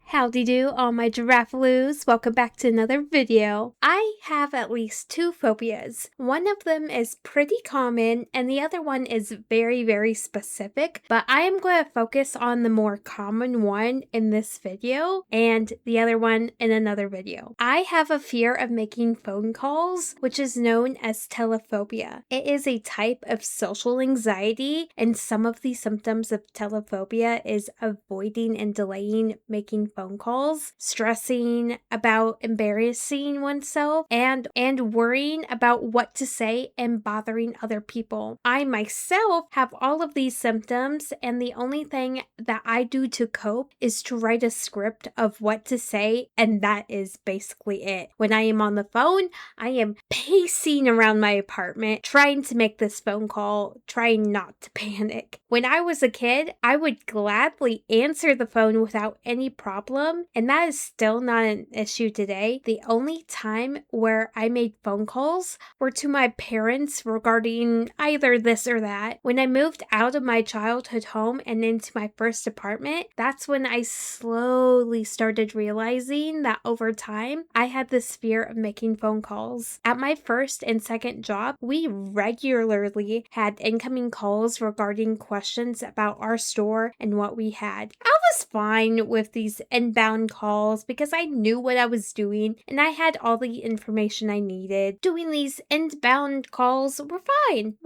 Howdy do, all my giraffe-loos. Welcome back to another video. I have at least two phobias. One of them is pretty common and the other one is very specific, but I am going to focus on the more common one in this video and the other one in another video. I have a fear of making phone calls, which is known as telephobia. It is a type of social anxiety, and some of the symptoms of telephobia is avoiding and delaying making phone calls, stressing about embarrassing oneself, and worrying about what to say and bothering other people. I myself have all of these symptoms, and the only thing that I do to cope is to write a script of what to say, and that is basically it. When I am on the phone, I am pacing around my apartment trying to make this phone call, trying not to panic. When I was a kid, I would gladly answer the phone without any problem, and that is still not an issue today. The only time where I made phone calls were to my parents regarding either this or that. When I moved out of my childhood home and into my first apartment, that's when I slowly started realizing that over time, I had this fear of making phone calls. At my first and second job, we regularly had incoming calls regarding questions about our store and what we had. I was fine with these inbound calls because I knew what I was doing and I had all the information I needed. Doing these inbound calls were fine.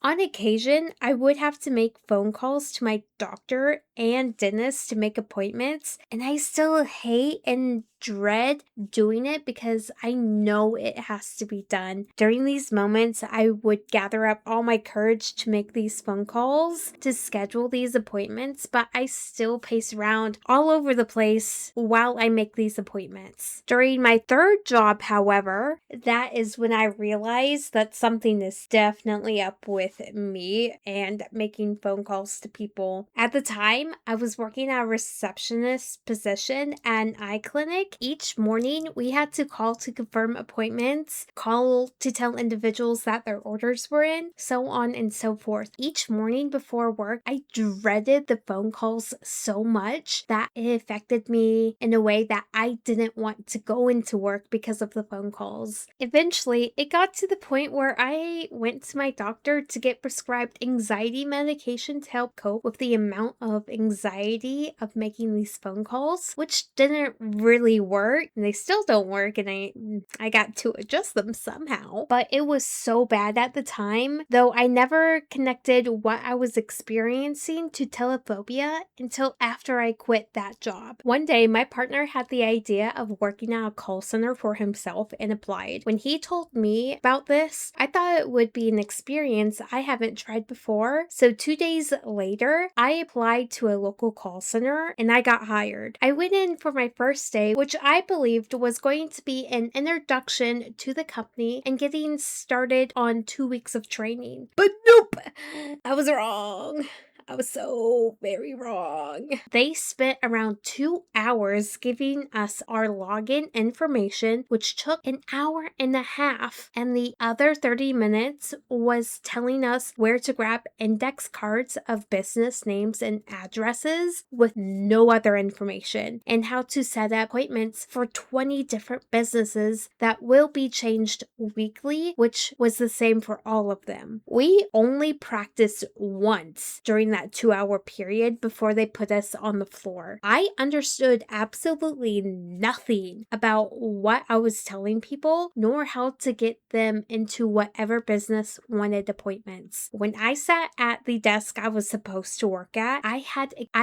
On occasion, I would have to make phone calls to my doctor and dentist to make appointments, and I still hate and dread doing it because I know it has to be done. During these moments, I would gather up all my courage to make these phone calls, to schedule these appointments, but I still pace around all over the place while I make these appointments. During my third job, however, that is when I realized that something is definitely up with me and making phone calls to people. At the time, I was working at a receptionist position at an eye clinic. Each morning, we had to call to confirm appointments, call to tell individuals that their orders were in, so on and so forth. Each morning before work, I dreaded the phone calls so much that it affected me in a way that I didn't want to go into work because of the phone calls. Eventually, it got to the point where I went to my doctor to get prescribed anxiety medication to help cope with the amount of anxiety of making these phone calls, which didn't really work, and they still don't work, and I got to adjust them somehow. But it was so bad at the time, though I never connected what I was experiencing to telephobia until after I quit that job. One day, my partner had the idea of working at a call center for himself and applied. When he told me about this, I thought it would be an experience I haven't tried before. So 2 days later, I applied to a local call center and I got hired. I went in for my first day, which I believed was going to be an introduction to the company and getting started on 2 weeks of training. But nope! I was wrong. I was so very wrong. They spent around 2 hours giving us our login information, which took an hour and a half, and the other 30 minutes was telling us where to grab index cards of business names and addresses with no other information, and how to set up appointments for 20 different businesses that will be changed weekly, which was the same for all of them. We only practiced once during that 2-hour period before they put us on the floor. I understood absolutely nothing about what I was telling people, nor how to get them into whatever business wanted appointments. When I sat at the desk I was supposed to work at, I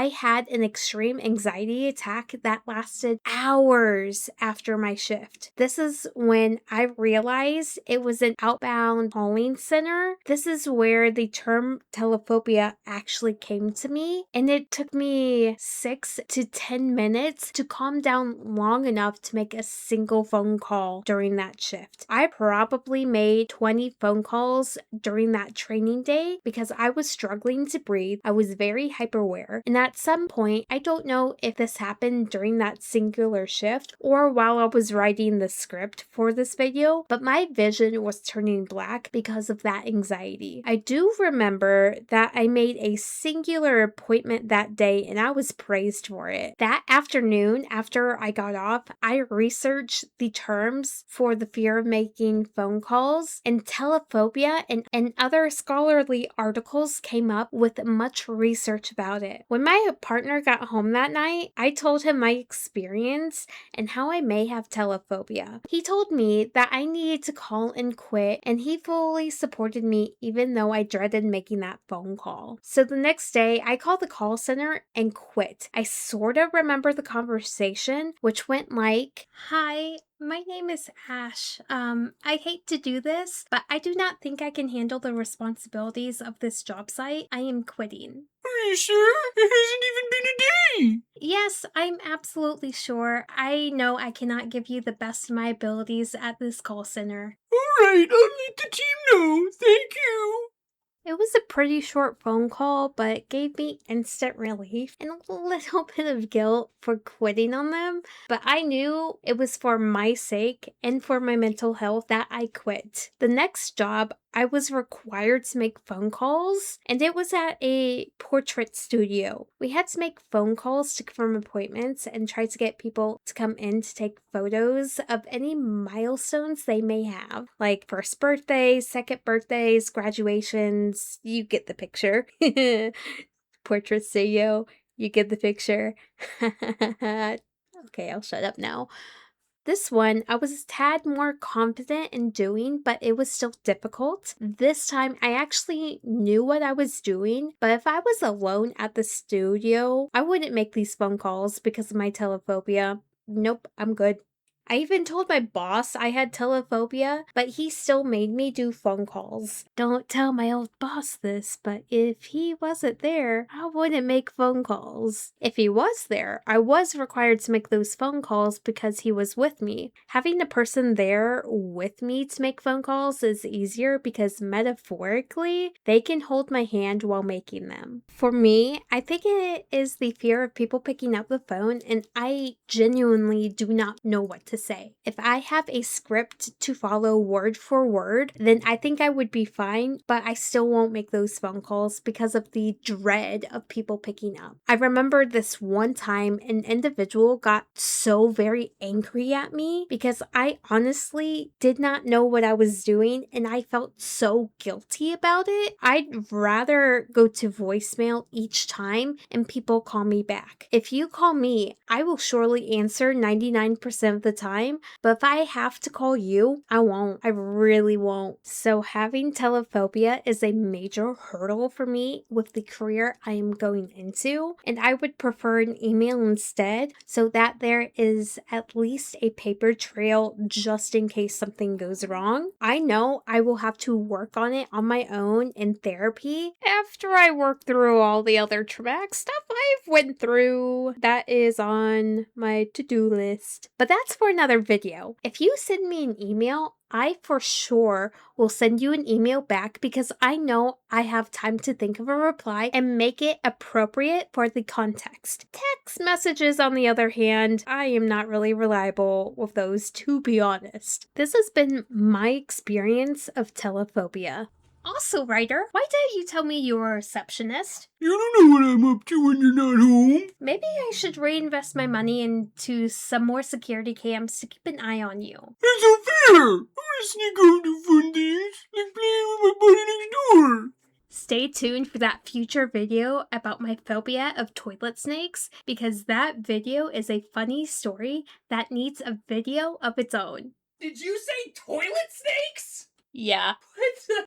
had an extreme anxiety attack that lasted hours after my shift. This is when I realized it was an outbound calling center. This is where the term telephobia actually came to me, and it took me 6 to 10 minutes to calm down long enough to make a single phone call during that shift. I probably made 20 phone calls during that training day because I was struggling to breathe. I was very hyperaware, and at some point, I don't know if this happened during that singular shift or while I was writing the script for this video, but my vision was turning black because of that anxiety. I do remember that I made a singular appointment that day, and I was praised for it. That afternoon, after I got off, I researched the terms for the fear of making phone calls, and Telephobia and other scholarly articles came up with much research about it. When my partner got home that night, I told him my experience and how I may have telephobia. He told me that I needed to call and quit, and he fully supported me even though I dreaded making that phone call. So the next day, I called the call center and quit. I sort of remember the conversation, which went like, "Hi, my name is Ash. I hate to do this, but I do not think I can handle the responsibilities of this job site. I am quitting." Are you sure? It hasn't even been a day. Yes, I'm absolutely sure. I know I cannot give you the best of my abilities at this call center. All right, I'll let the team know. Thank you. It was a pretty short phone call, but gave me instant relief and a little bit of guilt for quitting on them. But I knew it was for my sake and for my mental health that I quit. The next job, I was required to make phone calls, and it was at a portrait studio. We had to make phone calls to confirm appointments and try to get people to come in to take photos of any milestones they may have, like first birthdays, second birthdays, graduations. You get the picture. Portrait studio, you get the picture. Okay, I'll shut up now. This one, I was a tad more confident in doing, but it was still difficult. This time, I actually knew what I was doing, but if I was alone at the studio, I wouldn't make these phone calls because of my telephobia. Nope, I'm good. I even told my boss I had telephobia, but he still made me do phone calls. Don't tell my old boss this, but if he wasn't there, I wouldn't make phone calls. If he was there, I was required to make those phone calls because he was with me. Having a person there with me to make phone calls is easier because metaphorically, they can hold my hand while making them. For me, I think it is the fear of people picking up the phone, and I genuinely do not know what to say. If I have a script to follow word for word, then I think I would be fine, but I still won't make those phone calls because of the dread of people picking up. I remember this one time an individual got so very angry at me because I honestly did not know what I was doing and I felt so guilty about it. I'd rather go to voicemail each time and people call me back. If you call me, I will surely answer 99% of the time, but if I have to call you, I won't. I really won't. So having telephobia is a major hurdle for me with the career I am going into, and I would prefer an email instead so that there is at least a paper trail just in case something goes wrong. I know I will have to work on it on my own in therapy after I work through all the other traumatic stuff I've went through. That is on my to-do list. But that's for another video. If you send me an email, I for sure will send you an email back because I know I have time to think of a reply and make it appropriate for the context. Text messages, on the other hand, I am not really reliable with those, to be honest. This has been my experience of telephobia. Also, writer, why don't you tell me you're a receptionist? You don't know what I'm up to when you're not home. Maybe I should reinvest my money into some more security cams to keep an eye on you. That's unfair. I want to sneak out and do fun things, like playing with my buddy next door. Stay tuned for that future video about my phobia of toilet snakes, because that video is a funny story that needs a video of its own. Did you say toilet snakes? Yeah.